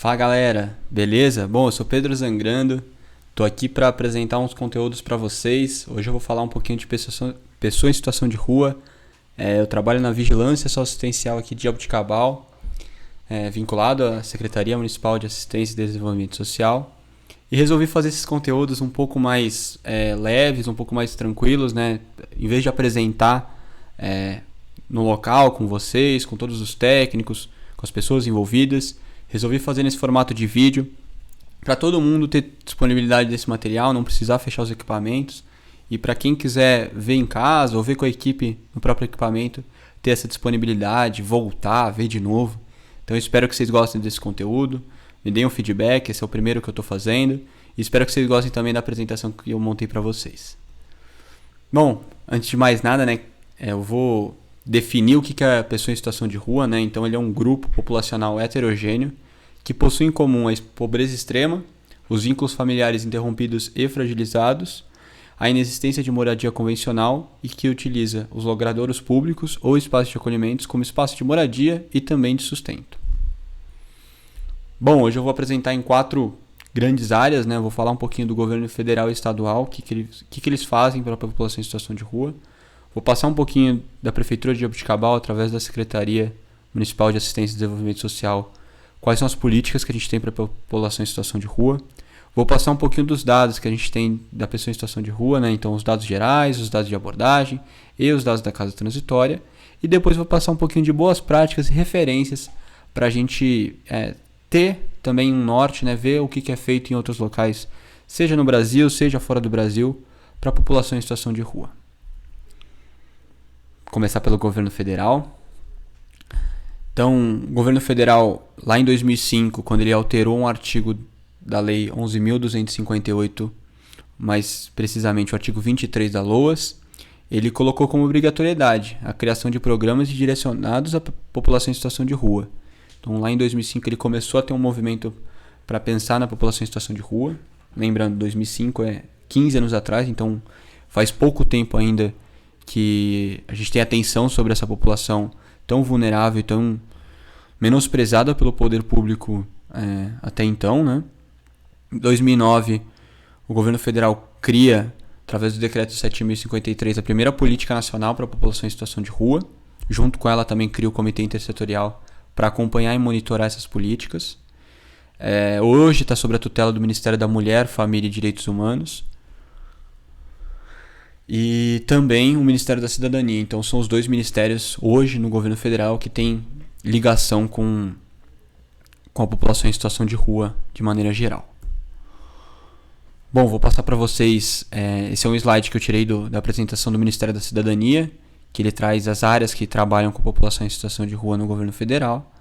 Fala galera, beleza? Bom, eu sou Pedro Zangrando, tô aqui para apresentar uns conteúdos para vocês. Hoje eu vou falar um pouquinho de pessoa em situação de rua. Eu trabalho na vigilância socioassistencial aqui de Jaboticabal, vinculado à Secretaria Municipal de Assistência e Desenvolvimento Social. E resolvi fazer esses conteúdos um pouco mais leves, um pouco mais tranquilos, né? Em vez de apresentar no local com vocês, com todos os técnicos, com as pessoas envolvidas, resolvi fazer nesse formato de vídeo para todo mundo ter disponibilidade desse material, não precisar fechar os equipamentos, e para quem quiser ver em casa ou ver com a equipe no próprio equipamento, ter essa disponibilidade, voltar, ver de novo. Então eu espero que vocês gostem desse conteúdo, me deem um feedback, esse é o primeiro que eu estou fazendo, e espero que vocês gostem também da apresentação que eu montei para vocês. Bom, antes de mais nada, né, eu vou definir o que é a pessoa em situação de rua, né? Então ele é um grupo populacional heterogêneo que possui em comum a pobreza extrema, os vínculos familiares interrompidos e fragilizados, a inexistência de moradia convencional e que utiliza os logradouros públicos ou espaços de acolhimentos como espaço de moradia e também de sustento. Bom, hoje eu vou apresentar em 4 grandes áreas, né? Eu vou falar um pouquinho do governo federal e estadual, o que eles fazem para a população em situação de rua. Vou passar um pouquinho da Prefeitura de Jaboticabal através da Secretaria Municipal de Assistência e Desenvolvimento Social, quais são as políticas que a gente tem para a população em situação de rua. Vou passar um pouquinho dos dados que a gente tem da pessoa em situação de rua, né? Então os dados gerais, os dados de abordagem e os dados da casa transitória. E depois vou passar um pouquinho de boas práticas e referências para a gente ter também um norte, né? Ver o que é feito em outros locais, seja no Brasil, seja fora do Brasil, para a população em situação de rua. Começar pelo governo federal. Então, o governo federal, lá em 2005, quando ele alterou um artigo da Lei 11.258, mais precisamente o artigo 23 da LOAS, ele colocou como obrigatoriedade a criação de programas direcionados à população em situação de rua. Então, lá em 2005, ele começou a ter um movimento para pensar na população em situação de rua. Lembrando, 2005 é 15 anos atrás, então faz pouco tempo ainda que a gente tem atenção sobre essa população tão vulnerável e tão menosprezada pelo poder público até então, né? Em 2009, o governo federal cria, através do decreto 7.053, a primeira política nacional para a população em situação de rua. Junto com ela também cria o comitê intersetorial para acompanhar e monitorar essas políticas. Hoje está sob a tutela do Ministério da Mulher, Família e Direitos Humanos. E também o Ministério da Cidadania. Então são os 2 ministérios hoje no governo federal que têm ligação com a população em situação de rua de maneira geral. Bom, vou passar para vocês, esse é um slide que eu tirei da apresentação do Ministério da Cidadania, que ele traz as áreas que trabalham com a população em situação de rua no governo federal.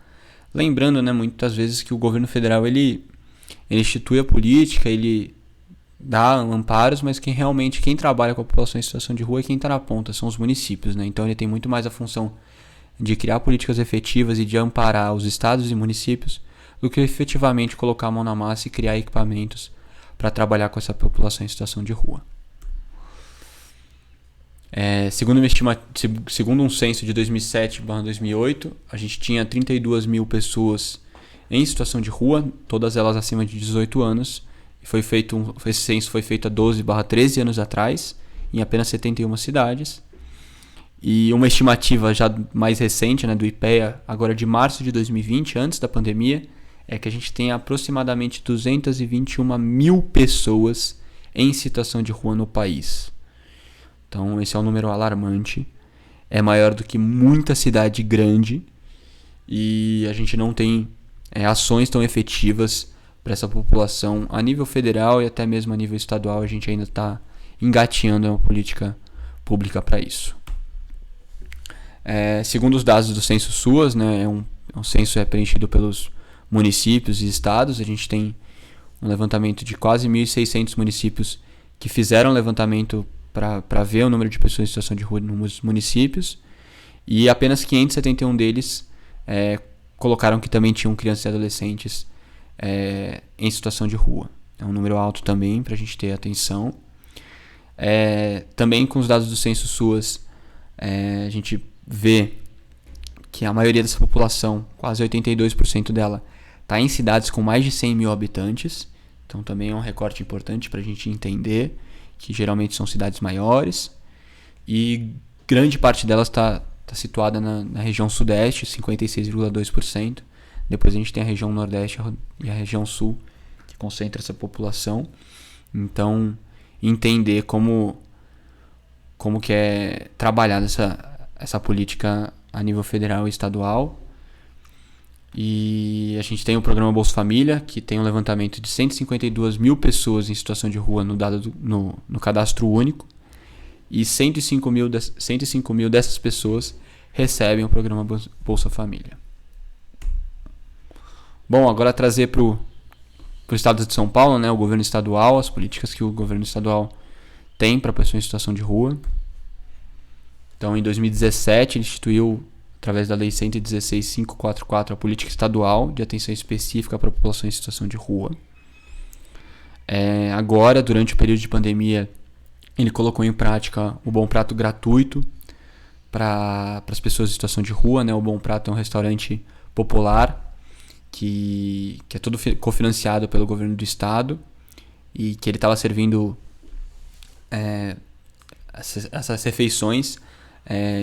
Lembrando, né, muitas vezes que o governo federal ele institui a política, ele dá amparos, mas quem trabalha com a população em situação de rua é quem está na ponta, são os municípios, né? Então ele tem muito mais a função de criar políticas efetivas e de amparar os estados e municípios do que efetivamente colocar a mão na massa e criar equipamentos para trabalhar com essa população em situação de rua. Segundo um censo de 2007/2008, a gente tinha 32 mil pessoas em situação de rua, todas elas acima de 18 anos. Esse censo foi feito há 12/13 anos atrás, em apenas 71 cidades. E uma estimativa já mais recente, né, do IPEA, agora de março de 2020, antes da pandemia, é que a gente tem aproximadamente 221 mil pessoas em situação de rua no país. Então esse é um número alarmante, é maior do que muita cidade grande e a gente não tem ações tão efetivas para essa população a nível federal e até mesmo a nível estadual. A gente ainda está engateando uma política pública para isso. Segundo os dados do Censo SUAS, né, um censo preenchido pelos municípios e estados. A gente tem um levantamento de quase 1.600 municípios que fizeram levantamento para ver o número de pessoas em situação de rua nos municípios, e apenas 571 deles colocaram que também tinham crianças e adolescentes em situação de rua. É um número alto também para a gente ter atenção. Também com os dados do Censo SUAS, a gente vê que a maioria dessa população, quase 82% dela, está em cidades com mais de 100 mil habitantes, então também é um recorte importante para a gente entender que geralmente são cidades maiores, e grande parte delas está situada na região sudeste, 56,2%. Depois a gente tem a região nordeste e a região sul, que concentra essa população. Então, entender como que é trabalhada essa política a nível federal e estadual. E a gente tem o programa Bolsa Família, que tem um levantamento de 152 mil pessoas em situação de rua no cadastro único. E 105 mil dessas pessoas recebem o programa Bolsa Família. Bom, agora trazer para o estado de São Paulo, né, o governo estadual, as políticas que o governo estadual tem para pessoas em situação de rua. Então, em 2017, ele instituiu, através da Lei 116.544, a política estadual de atenção específica para a população em situação de rua. Agora, durante o período de pandemia, ele colocou em prática o Bom Prato gratuito para as pessoas em situação de rua, né? O Bom Prato é um restaurante popular que é todo cofinanciado pelo governo do estado e que ele estava servindo essas refeições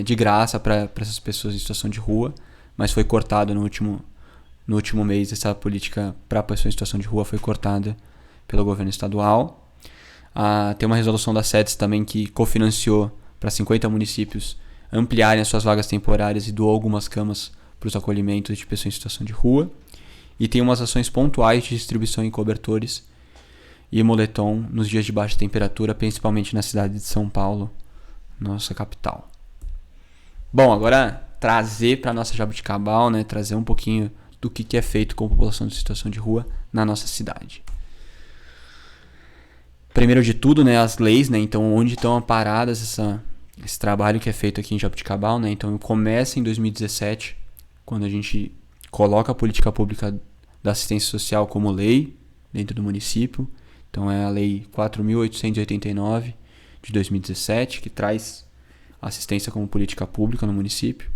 de graça para essas pessoas em situação de rua, mas foi cortado no último mês. Essa política para pessoas em situação de rua foi cortada pelo governo estadual. Tem uma resolução da SEDES também que cofinanciou para 50 municípios ampliarem as suas vagas temporárias e doou algumas camas para os acolhimentos de pessoas em situação de rua. E tem umas ações pontuais de distribuição em cobertores e moletom nos dias de baixa temperatura, principalmente na cidade de São Paulo, nossa capital. Bom, agora trazer para a nossa Jaboticabal, né, trazer um pouquinho do que é feito com a população de situação de rua na nossa cidade. Primeiro de tudo, né, as leis, né, então onde estão amparadas esse trabalho que é feito aqui em Jaboticabal, né, então começa em 2017, quando a gente coloca a política pública da assistência social como lei dentro do município. Então é a Lei 4.889 de 2017, que traz assistência como política pública no município.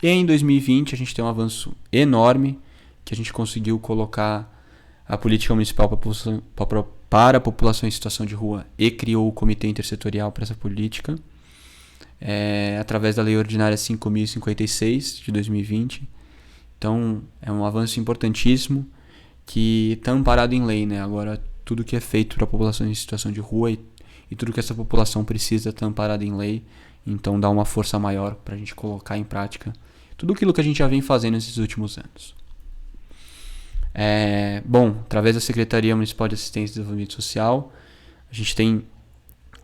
E em 2020 a gente tem um avanço enorme, que a gente conseguiu colocar a política municipal para a população em situação de rua e criou o Comitê Intersetorial para essa política, através da Lei Ordinária 5.056 de 2020. Então, é um avanço importantíssimo que está amparado em lei, né? Agora, tudo que é feito para a população em situação de rua e tudo que essa população precisa está amparado em lei. Então, dá uma força maior para a gente colocar em prática tudo aquilo que a gente já vem fazendo nesses últimos anos. Bom, através da Secretaria Municipal de Assistência e Desenvolvimento Social, a gente tem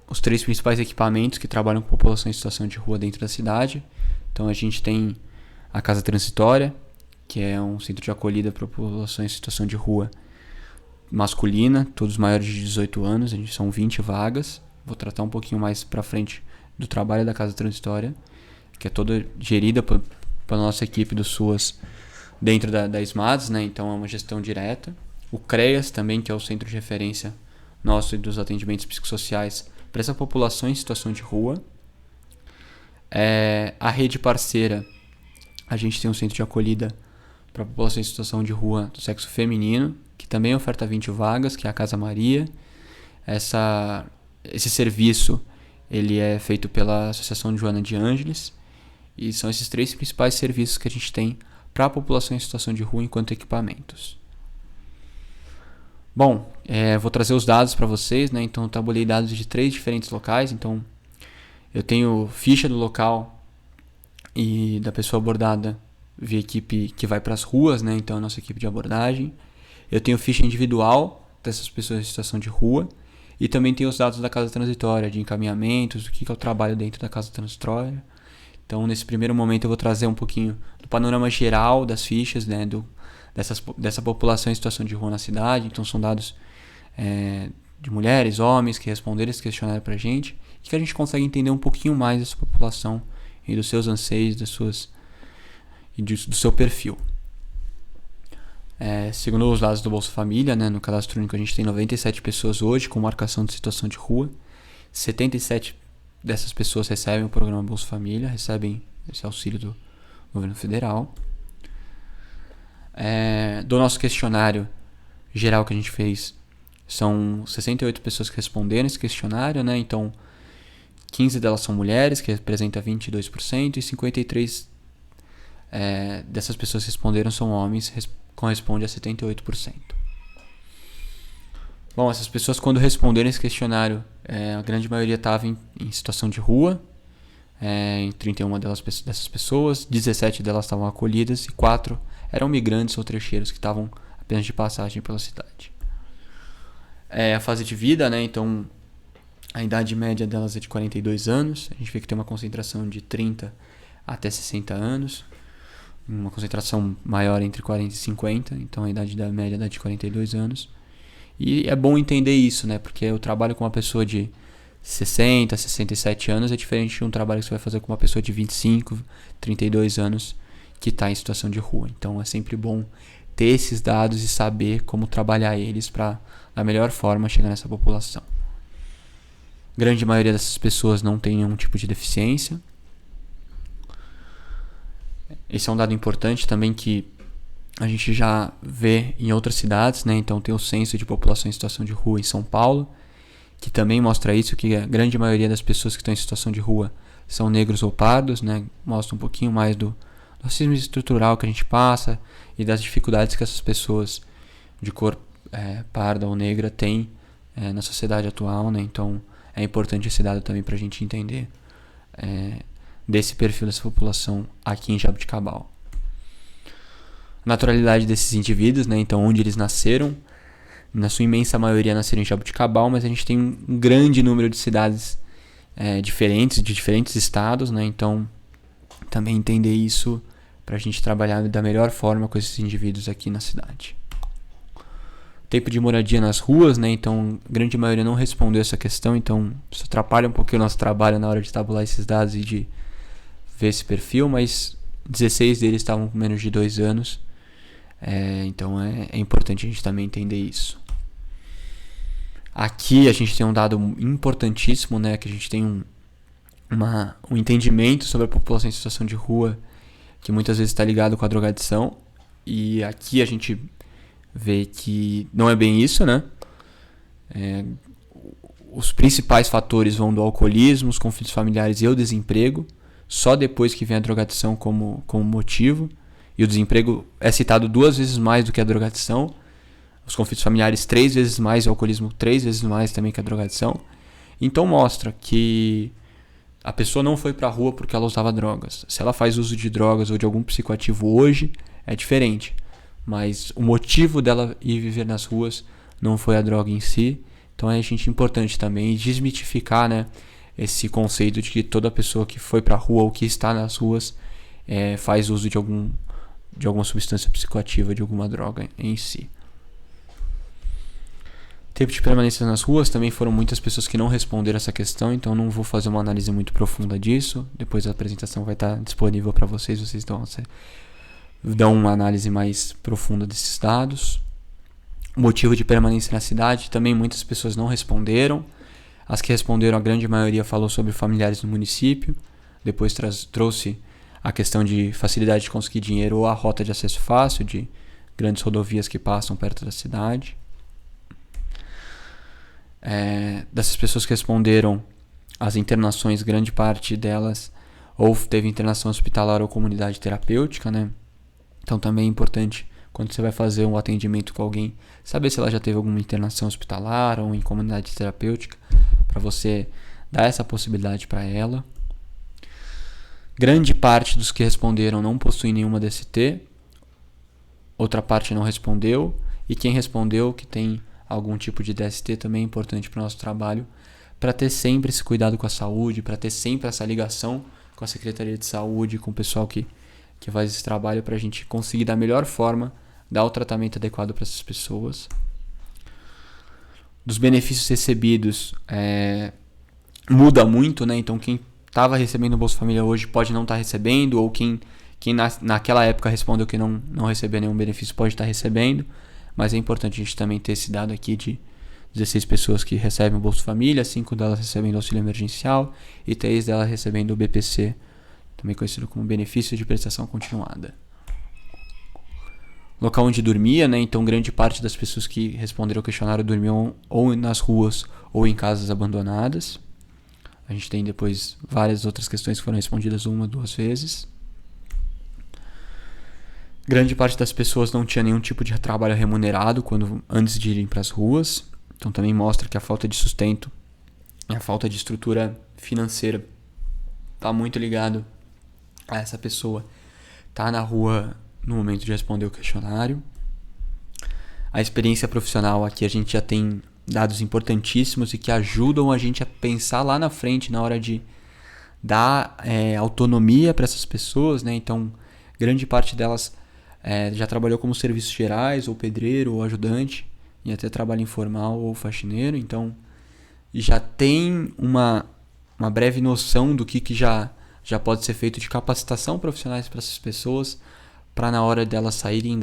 os 3 principais equipamentos que trabalham com a população em situação de rua dentro da cidade. Então, a gente tem a Casa Transitória, que é um centro de acolhida para a população em situação de rua masculina, todos maiores de 18 anos, são 20 vagas. Vou tratar um pouquinho mais para frente do trabalho da Casa Transitória, que é toda gerida pela nossa equipe do SUAS dentro da SMADS, né? Então é uma gestão direta. O CREAS também, que é o centro de referência nosso e dos atendimentos psicossociais para essa população em situação de rua. A rede parceira, a gente tem um centro de acolhida para a população em situação de rua do sexo feminino, que também oferta 20 vagas, que é a Casa Maria. Esse serviço ele é feito pela Associação Joana de Ângeles, e são esses 3 principais serviços que a gente tem para a população em situação de rua enquanto equipamentos. Bom, vou trazer os dados para vocês, né? Então, eu tabulei dados de 3 diferentes locais. Então, eu tenho ficha do local e da pessoa abordada via equipe que vai para as ruas, né? Então, a nossa equipe de abordagem. Eu tenho ficha individual dessas pessoas em situação de rua. E também tenho os dados da Casa Transitória, de encaminhamentos, do que é o trabalho dentro da Casa Transitória. Então, nesse primeiro momento, eu vou trazer um pouquinho do panorama geral das fichas, né? Dessa população em situação de rua na cidade. Então, são dados de mulheres, homens que responderam esse questionário para a gente, e que a gente consegue entender um pouquinho mais dessa população e dos seus anseios, do seu perfil. Segundo os dados do Bolsa Família, né, no cadastro único a gente tem 97 pessoas hoje com marcação de situação de rua. 77 dessas pessoas recebem o programa Bolsa Família, recebem esse auxílio do governo federal. do nosso questionário geral que a gente fez, são 68 pessoas que responderam esse questionário, né? Então, 15 delas são mulheres, que representa 22%, e 53 dessas pessoas que responderam são homens, corresponde a 78%. Bom, essas pessoas, quando responderam esse questionário, a grande maioria estava em situação de rua. Em 31 dessas pessoas, 17 delas estavam acolhidas e 4 eram migrantes ou trecheiros que estavam apenas de passagem pela cidade. A fase de vida, né? Então, a idade média delas é de 42 anos. A gente vê que tem uma concentração de 30 até 60 anos. Uma concentração maior entre 40 e 50. Então, a idade da média é de 42 anos. E é bom entender isso, né? Porque eu trabalho com uma pessoa de 60, 67 anos é diferente de um trabalho que você vai fazer com uma pessoa de 25, 32 anos que está em situação de rua. Então é sempre bom ter esses dados e saber como trabalhar eles para, da melhor forma, chegar nessa população. Grande maioria dessas pessoas não tem nenhum tipo de deficiência. Esse é um dado importante também que a gente já vê em outras cidades, né? Então tem o censo de população em situação de rua em São Paulo, que também mostra isso, que a grande maioria das pessoas que estão em situação de rua são negros ou pardos, né? Mostra um pouquinho mais do racismo estrutural que a gente passa e das dificuldades que essas pessoas de cor parda ou negra têm na sociedade atual, né? Então é importante esse dado também para a gente entender desse perfil dessa população aqui em Jaboticabal. A naturalidade desses indivíduos, né? Então onde eles nasceram, na sua imensa maioria nasceram em Jaboticabal, mas a gente tem um grande número de cidades diferentes, de diferentes estados, né? Então também entender isso para a gente trabalhar da melhor forma com esses indivíduos aqui na cidade. Tempo de moradia nas ruas, né? Então a grande maioria não respondeu essa questão, então isso atrapalha um pouquinho o nosso trabalho na hora de tabular esses dados e de ver esse perfil, mas 16 deles estavam com menos de 2 anos. Então é importante a gente também entender isso. Aqui a gente tem um dado importantíssimo, né? Que a gente tem um entendimento sobre a população em situação de rua que muitas vezes está ligado com a drogadição. E aqui a gente vê que não é bem isso, né? Os principais fatores vão do alcoolismo, os conflitos familiares e o desemprego. Só depois que vem a drogadição como motivo. E o desemprego é citado 2 vezes mais do que a drogadição. Os conflitos familiares 3 vezes mais, o alcoolismo 3 vezes mais também que a drogadição. Então mostra que a pessoa não foi pra rua porque ela usava drogas. Se ela faz uso de drogas ou de algum psicoativo hoje, é diferente. Mas o motivo dela ir viver nas ruas não foi a droga em si. Então é importante também desmitificar, né, esse conceito de que toda pessoa que foi pra rua ou que está nas ruas faz uso de alguma substância psicoativa, de alguma droga em si. Tempo de permanência nas ruas, também foram muitas pessoas que não responderam essa questão, então não vou fazer uma análise muito profunda disso. Depois a apresentação vai estar disponível para vocês dão uma análise mais profunda desses dados. O motivo de permanência na cidade, também muitas pessoas não responderam. As que responderam, a grande maioria falou sobre familiares no município. Depois trouxe a questão de facilidade de conseguir dinheiro ou a rota de acesso fácil de grandes rodovias que passam perto da cidade. Dessas pessoas que responderam, as internações, grande parte delas ou teve internação hospitalar ou comunidade terapêutica, né? Então também é importante, quando você vai fazer um atendimento com alguém, saber se ela já teve alguma internação hospitalar ou em comunidade terapêutica, para você dar essa possibilidade para ela. Grande parte dos que responderam não possuem nenhuma DST, outra parte não respondeu, e quem respondeu que tem algum tipo de DST também é importante para o nosso trabalho, para ter sempre esse cuidado com a saúde, para ter sempre essa ligação com a Secretaria de Saúde, com o pessoal que faz esse trabalho, para a gente conseguir da melhor forma dar o tratamento adequado para essas pessoas. Dos benefícios recebidos, muda muito, né? Então quem estava recebendo o Bolsa Família hoje pode não estar recebendo, ou quem naquela época respondeu que não recebeu nenhum benefício pode estar recebendo. Mas é importante a gente também ter esse dado aqui de 16 pessoas que recebem o Bolsa Família, 5 delas recebendo o auxílio emergencial e 3 delas recebendo o BPC, também conhecido como benefício de prestação continuada. local onde dormia, né? Então grande parte das pessoas que responderam ao questionário dormiam ou nas ruas ou em casas abandonadas. A gente tem depois várias outras questões que foram respondidas 1 ou 2 vezes. Grande parte das pessoas não tinha nenhum tipo de trabalho remunerado antes de irem para as ruas. Então também mostra que a falta de sustento e a falta de estrutura financeira está muito ligado a essa pessoa estar na rua no momento de responder o questionário. A experiência profissional, aqui a gente já tem dados importantíssimos e que ajudam a gente a pensar lá na frente na hora de dar autonomia para essas pessoas, né? Então, grande parte delas já trabalhou como serviços gerais, ou pedreiro, ou ajudante, e até trabalho informal ou faxineiro. Então, já tem uma breve noção do que já pode ser feito de capacitação profissionais para essas pessoas, para na hora delas saírem,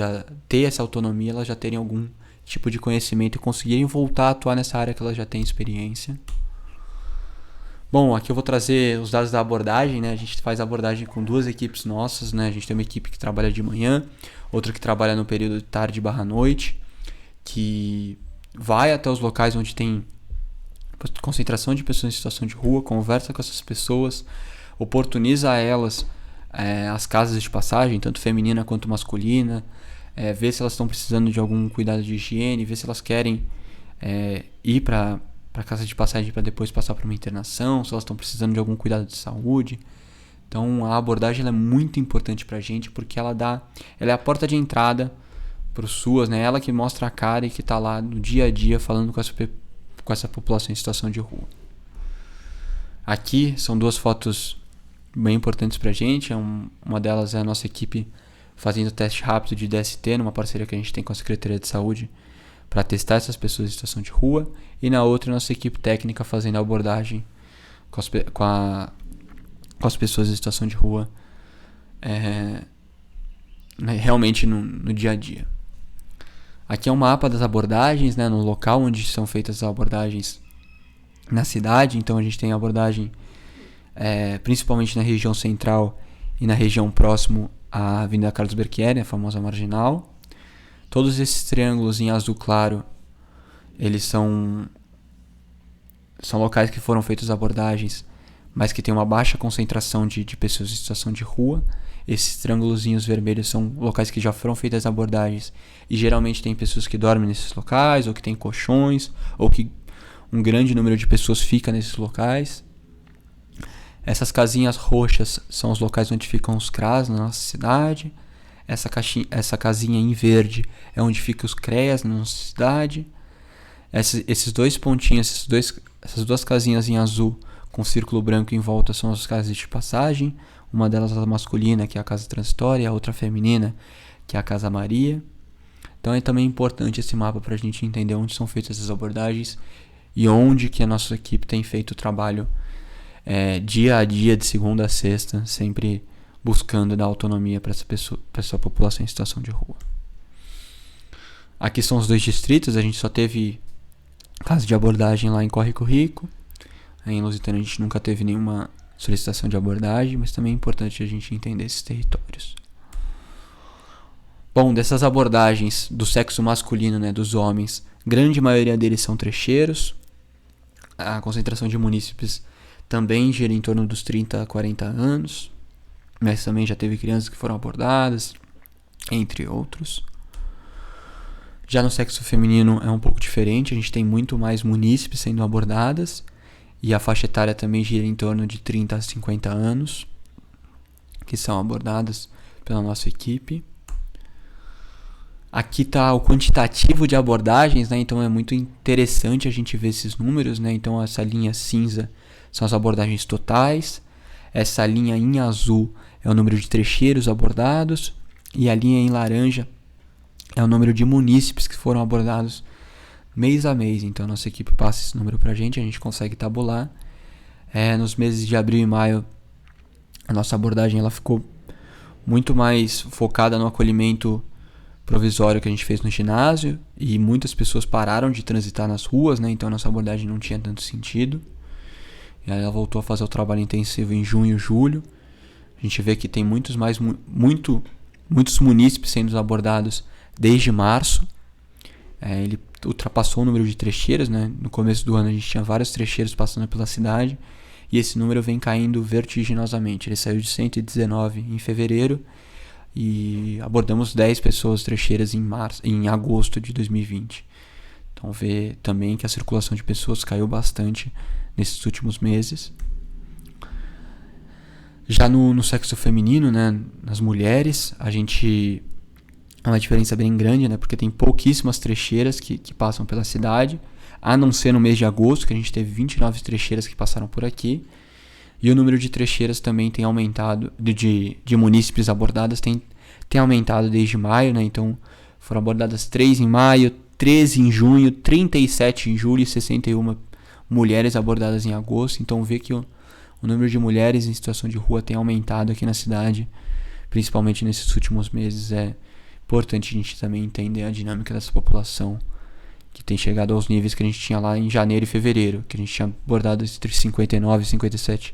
ter essa autonomia, elas já terem algum tipo de conhecimento e conseguirem voltar a atuar nessa área que elas já têm experiência. Bom, aqui eu vou trazer os dados da abordagem, né? A gente faz abordagem com 2 equipes nossas, né? A gente tem uma equipe que trabalha de manhã, outra que trabalha no período de tarde/noite, que vai até os locais onde tem concentração de pessoas em situação de rua, conversa com essas pessoas, oportuniza a elas as casas de passagem, tanto feminina quanto masculina, ver se elas estão precisando de algum cuidado de higiene, ver se elas querem ir para casa de passagem para depois passar para uma internação, se elas estão precisando de algum cuidado de saúde. Então a abordagem ela é muito importante para a gente, porque ela é a porta de entrada para o SUAS, né? Ela que mostra a cara e que está lá no dia a dia falando com essa população em situação de rua. Aqui são 2 fotos bem importantes pra gente. Uma delas é a nossa equipe fazendo teste rápido de DST, numa parceria que a gente tem com a Secretaria de Saúde, para testar essas pessoas em situação de rua. E na outra, a nossa equipe técnica fazendo a abordagem com as pessoas em situação de rua realmente no dia a dia. Aqui é um mapa das abordagens, né, no local onde são feitas as abordagens na cidade. Então a gente tem a abordagem principalmente na região central e na região próximo à Avenida Carlos Berchieri, a famosa Marginal. Todos esses triângulos em azul claro, eles são locais que foram feitas abordagens, mas que tem uma baixa concentração de pessoas em situação de rua. Esses triângulozinhos vermelhos são locais que já foram feitas abordagens e geralmente tem pessoas que dormem nesses locais, ou que tem colchões, ou que um grande número de pessoas fica nesses locais. Essas casinhas roxas são os locais onde ficam os CRAS na nossa cidade. Essa casinha em verde é onde ficam os CREAS na nossa cidade. Esses 2 pontinhos, essas 2 casinhas em azul com círculo branco em volta são as casas de passagem. Uma delas é a masculina, que é a Casa Transitória, a outra feminina, que é a Casa Maria. Então é também importante esse mapa para a gente entender onde são feitas essas abordagens e onde que a nossa equipe tem feito o trabalho dia a dia, de segunda a sexta, sempre buscando dar autonomia para essa população em situação de rua. Aqui são os 2 distritos. A gente só teve casa de abordagem lá em Córrego Rico. Em Lusitânia a gente nunca teve nenhuma solicitação de abordagem, mas também é importante a gente entender esses territórios. Bom, dessas abordagens do sexo masculino, né, dos homens, grande maioria deles são trecheiros. A concentração de munícipes também gira em torno dos 30 a 40 anos, mas também já teve crianças que foram abordadas, entre outros. Já no sexo feminino é um pouco diferente, a gente tem muito mais munícipes sendo abordadas, e a faixa etária também gira em torno de 30 a 50 anos, que são abordadas pela nossa equipe. Aqui está o quantitativo de abordagens, né? Então é muito interessante a gente ver esses números, né? Então essa linha cinza são as abordagens totais, essa linha em azul é o número de trecheiros abordados, e a linha em laranja é o número de munícipes que foram abordados mês a mês. Então a nossa equipe passa esse número pra gente, a gente consegue tabular. Nos meses de abril e maio, a nossa abordagem ela ficou muito mais focada no acolhimento provisório que a gente fez no ginásio, e muitas pessoas pararam de transitar nas ruas, né? Então a nossa abordagem não tinha tanto sentido. E aí ela voltou a fazer o trabalho intensivo em junho e julho. A gente vê que tem muitos munícipes sendo abordados desde março. Ele ultrapassou o número de trecheiras, né? No começo do ano a gente tinha vários trecheiros passando pela cidade e esse número vem caindo vertiginosamente. Ele saiu de 119 em fevereiro e abordamos 10 pessoas trecheiras em agosto de 2020. Então vê também que a circulação de pessoas caiu bastante nesses últimos meses. Já no sexo feminino, né, nas mulheres, a gente é uma diferença bem grande, né, porque tem pouquíssimas trecheiras que passam pela cidade, a não ser no mês de agosto, que a gente teve 29 trecheiras que passaram por aqui. E o número de trecheiras também tem aumentado, de munícipes abordadas tem aumentado desde maio, né? Então foram abordadas 3 em maio, 13 em junho, 37 em julho e 61 mulheres abordadas em agosto. Então vê que o número de mulheres em situação de rua tem aumentado aqui na cidade, principalmente nesses últimos meses. É importante a gente também entender a dinâmica dessa população, que tem chegado aos níveis que a gente tinha lá em janeiro e fevereiro, que a gente tinha abordado entre 59 e 57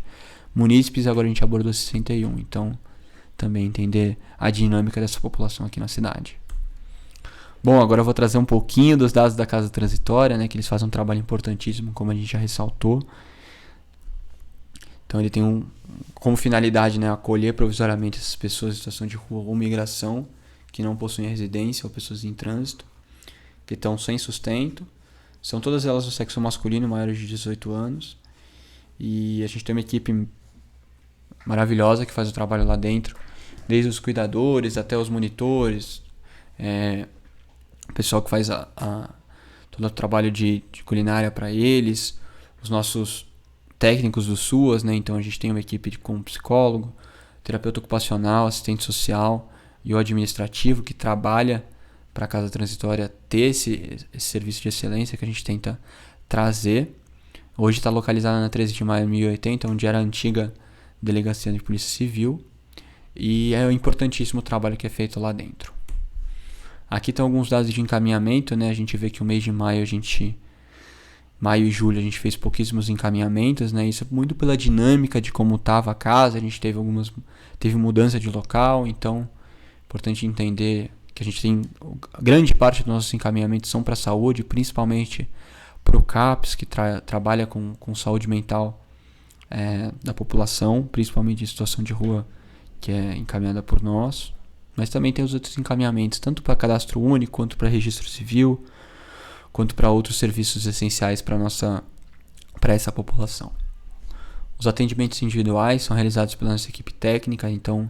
munícipes, agora a gente abordou 61. Então, também entender a dinâmica dessa população aqui na cidade. Bom, agora eu vou trazer um pouquinho dos dados da Casa Transitória, né, que eles fazem um trabalho importantíssimo, como a gente já ressaltou. Então, ele tem como finalidade, né, acolher provisoriamente essas pessoas em situação de rua ou migração, que não possuem residência, ou pessoas em trânsito, que estão sem sustento. São todas elas do sexo masculino, maiores de 18 anos. E a gente tem uma equipe maravilhosa que faz o trabalho lá dentro, desde os cuidadores até os monitores, o pessoal que faz todo o trabalho de culinária para eles, os nossos técnicos do SUAS, né? Então a gente tem uma equipe com psicólogo, terapeuta ocupacional, assistente social e o administrativo que trabalha para a Casa Transitória ter esse serviço de excelência que a gente tenta trazer. Hoje está localizada na 13 de maio de 1080, onde era a antiga Delegacia de Polícia Civil, e é um importantíssimo o trabalho que é feito lá dentro. Aqui estão alguns dados de encaminhamento, né? A gente vê que o mês de maio maio e julho a gente fez pouquíssimos encaminhamentos, né? Isso muito pela dinâmica de como estava a casa, a gente teve mudança de local, então é importante entender que a gente tem grande parte dos nossos encaminhamentos são para a saúde, principalmente para o CAPS, que trabalha com saúde mental da população, principalmente em situação de rua, que é encaminhada por nós. Mas também tem os outros encaminhamentos, tanto para cadastro único, quanto para registro civil, quanto para outros serviços essenciais para essa população. Os atendimentos individuais são realizados pela nossa equipe técnica, então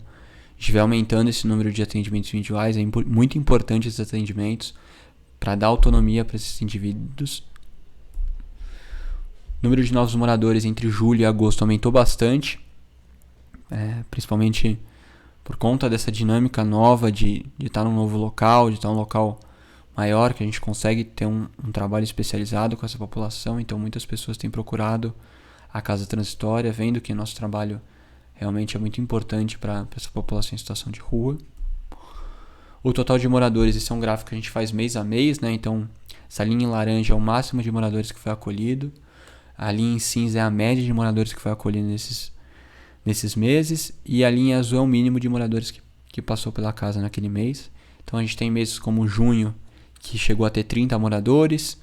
a gente vai aumentando esse número de atendimentos individuais. É muito importante esses atendimentos para dar autonomia para esses indivíduos. O número de novos moradores entre julho e agosto aumentou bastante, principalmente por conta dessa dinâmica nova de estar num novo local, de estar num local maior, que a gente consegue ter um trabalho especializado com essa população. Então muitas pessoas têm procurado a Casa Transitória, vendo que nosso trabalho realmente é muito importante para essa população em situação de rua. O total de moradores, esse é um gráfico que a gente faz mês a mês, né? Então essa linha em laranja é o máximo de moradores que foi acolhido, a linha em cinza é a média de moradores que foi acolhido nesses meses, e a linha azul é o mínimo de moradores que passou pela casa naquele mês. Então a gente tem meses como junho, que chegou a ter 30 moradores,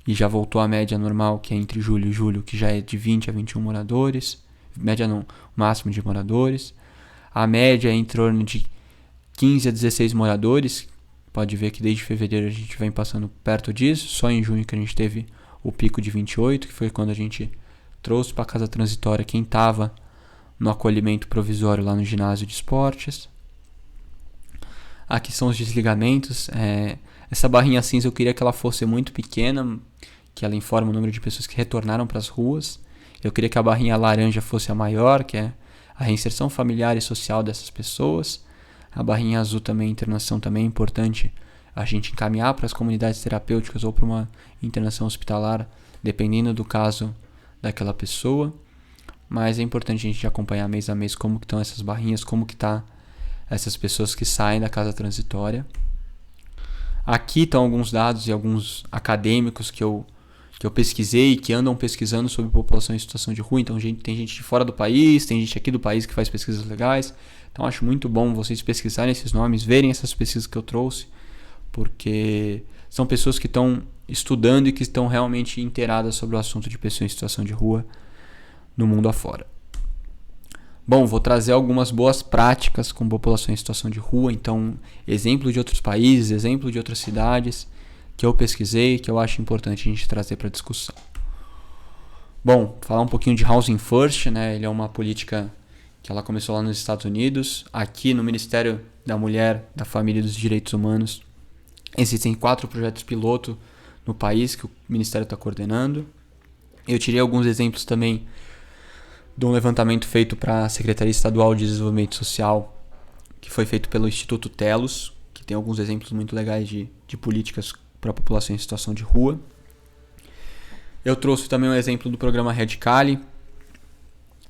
e já voltou à média normal, que é entre julho e julho, que já é de 20 a 21 moradores, média não, máximo de moradores. A média é em torno de 15 a 16 moradores, pode ver que desde fevereiro a gente vem passando perto disso, só em junho que a gente teve o pico de 28, que foi quando a gente trouxe para a Casa Transitória quem estava no acolhimento provisório lá no ginásio de esportes. Aqui são os desligamentos. Essa barrinha cinza eu queria que ela fosse muito pequena, que ela informa o número de pessoas que retornaram para as ruas. Eu queria que a barrinha laranja fosse a maior, que é a reinserção familiar e social dessas pessoas. A barrinha azul também, a internação também é importante a gente encaminhar para as comunidades terapêuticas ou para uma internação hospitalar, dependendo do caso daquela pessoa. Mas é importante a gente acompanhar mês a mês como que estão essas barrinhas, como que tá essas pessoas que saem da Casa Transitória. Aqui estão alguns dados e alguns acadêmicos que eu pesquisei, que andam pesquisando sobre população em situação de rua. Então tem gente de fora do país, tem gente aqui do país que faz pesquisas legais. Então acho muito bom vocês pesquisarem esses nomes, verem essas pesquisas que eu trouxe, porque são pessoas que estão estudando e que estão realmente inteiradas sobre o assunto de pessoas em situação de rua no mundo afora. Bom, vou trazer algumas boas práticas com população em situação de rua, então exemplo de outros países, exemplo de outras cidades que eu pesquisei, que eu acho importante a gente trazer para discussão. Bom, falar um pouquinho de Housing First, né? Ele é uma política que ela começou lá nos Estados Unidos. Aqui no Ministério da Mulher, da Família e dos Direitos Humanos existem 4 projetos piloto no país que o Ministério está coordenando. Eu tirei alguns exemplos também de um levantamento feito para a Secretaria Estadual de Desenvolvimento Social, que foi feito pelo Instituto Telos, que tem alguns exemplos muito legais de políticas para a população em situação de rua. Eu trouxe também um exemplo do programa Red Cali,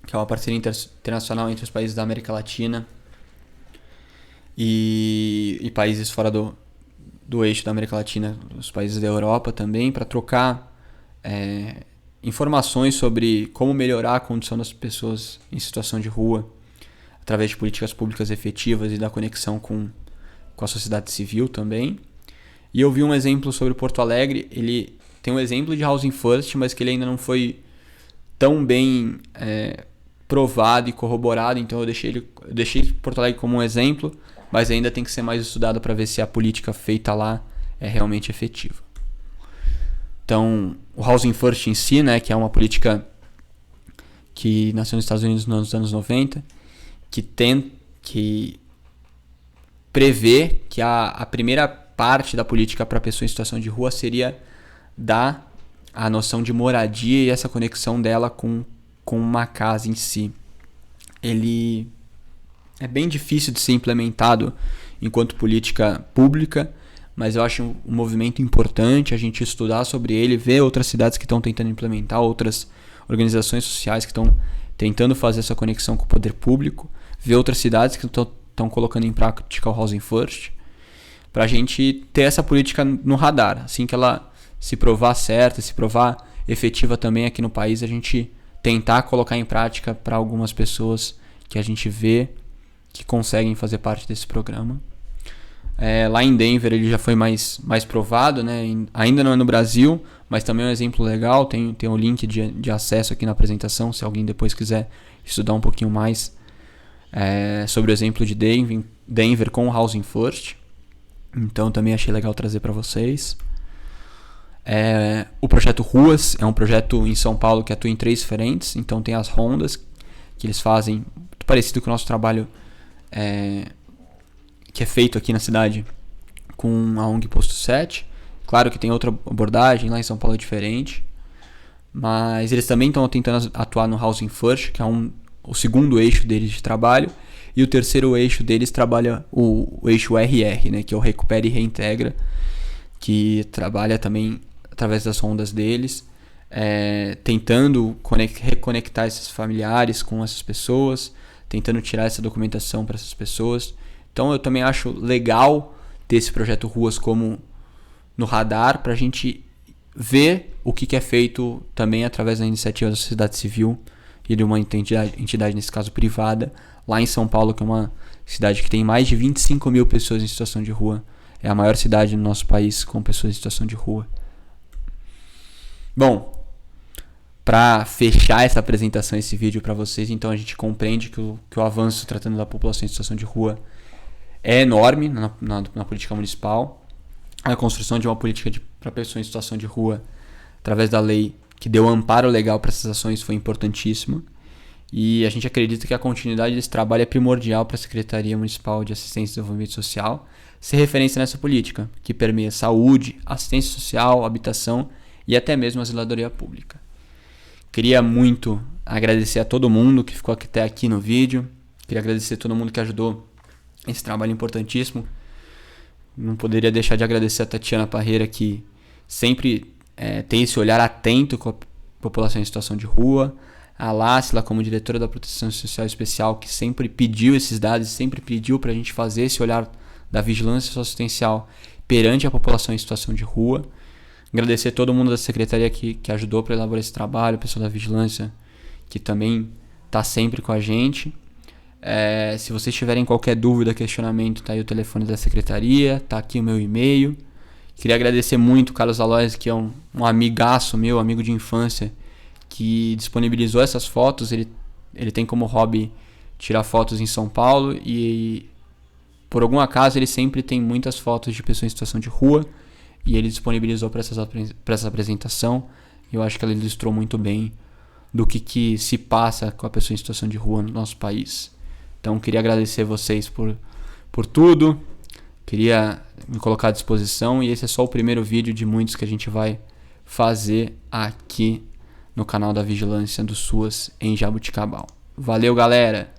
que é uma parceria internacional entre os países da América Latina e países fora do eixo da América Latina, os países da Europa também, para trocar informações sobre como melhorar a condição das pessoas em situação de rua através de políticas públicas efetivas e da conexão com a sociedade civil também. E eu vi um exemplo sobre Porto Alegre. Ele tem um exemplo de Housing First, mas que ele ainda não foi tão bem provado e corroborado, então eu deixei Porto Alegre como um exemplo, mas ainda tem que ser mais estudado para ver se a política feita lá é realmente efetiva. Então, o Housing First em si, né, que é uma política que nasceu nos Estados Unidos nos anos 90, que prevê que a primeira parte da política para a pessoa em situação de rua seria dar a noção de moradia e essa conexão dela com uma casa em si. Ele é bem difícil de ser implementado enquanto política pública, mas eu acho um movimento importante a gente estudar sobre ele, ver outras cidades que estão tentando implementar, outras organizações sociais que estão tentando fazer essa conexão com o poder público, ver outras cidades que estão colocando em prática o Housing First, para a gente ter essa política no radar. Assim que ela se provar certa, se provar efetiva também aqui no país, a gente tentar colocar em prática para algumas pessoas que a gente vê que conseguem fazer parte desse programa. Lá em Denver ele já foi mais provado, né? Ainda não é no Brasil, mas também é um exemplo legal. Tem um link de acesso aqui na apresentação, se alguém depois quiser estudar um pouquinho mais sobre o exemplo de Denver com o Housing First. Então também achei legal trazer para vocês. O projeto Ruas é um projeto em São Paulo que atua em 3 frentes. Então tem as rondas que eles fazem, muito parecido com o nosso trabalho que é feito aqui na cidade com a ONG Posto 7. Claro que tem outra abordagem, lá em São Paulo é diferente, mas eles também estão tentando atuar no Housing First, que é o segundo eixo deles de trabalho, e o terceiro eixo deles trabalha o eixo RR, né, que é o Recupera e Reintegra, que trabalha também através das rondas deles, tentando reconectar esses familiares com essas pessoas, tentando tirar essa documentação para essas pessoas. Então eu também acho legal ter esse projeto Ruas como no radar, para a gente ver o que é feito também através da iniciativa da sociedade civil e de uma entidade, nesse caso privada, lá em São Paulo, que é uma cidade que tem mais de 25 mil pessoas em situação de rua. É a maior cidade no nosso país com pessoas em situação de rua. Bom, para fechar essa apresentação, esse vídeo para vocês, então a gente compreende que o avanço tratando da população em situação de rua é enorme na política municipal. A construção de uma política para pessoas em situação de rua, através da lei que deu amparo legal para essas ações, foi importantíssima. E a gente acredita que a continuidade desse trabalho é primordial para a Secretaria Municipal de Assistência e Desenvolvimento Social ser referência nessa política, que permeia saúde, assistência social, habitação e até mesmo a zeladoria pública. Queria muito agradecer a todo mundo que ficou até aqui no vídeo. Queria agradecer a todo mundo que ajudou esse trabalho importantíssimo. Não poderia deixar de agradecer a Tatiana Parreira, que sempre tem esse olhar atento com a população em situação de rua. A Lácila, como diretora da Proteção Social Especial, que sempre pediu esses dados, sempre pediu para a gente fazer esse olhar da vigilância assistencial perante a população em situação de rua. Agradecer a todo mundo da secretaria que ajudou para elaborar esse trabalho, o pessoal da vigilância que também está sempre com a gente. Se vocês tiverem qualquer dúvida, questionamento, tá aí o telefone da secretaria, tá aqui o meu e-mail. Queria agradecer muito o Carlos Aloys, que é um amigaço meu, amigo de infância, que disponibilizou essas fotos. Ele tem como hobby tirar fotos em São Paulo e, por algum acaso, ele sempre tem muitas fotos de pessoas em situação de rua e ele disponibilizou para essa apresentação. Eu acho que ela ilustrou muito bem do que se passa com a pessoa em situação de rua no nosso país. Então, queria agradecer vocês por tudo. Queria me colocar à disposição e esse é só o primeiro vídeo de muitos que a gente vai fazer aqui no canal da Vigilância do SUAS em Jaboticabal. Valeu, galera!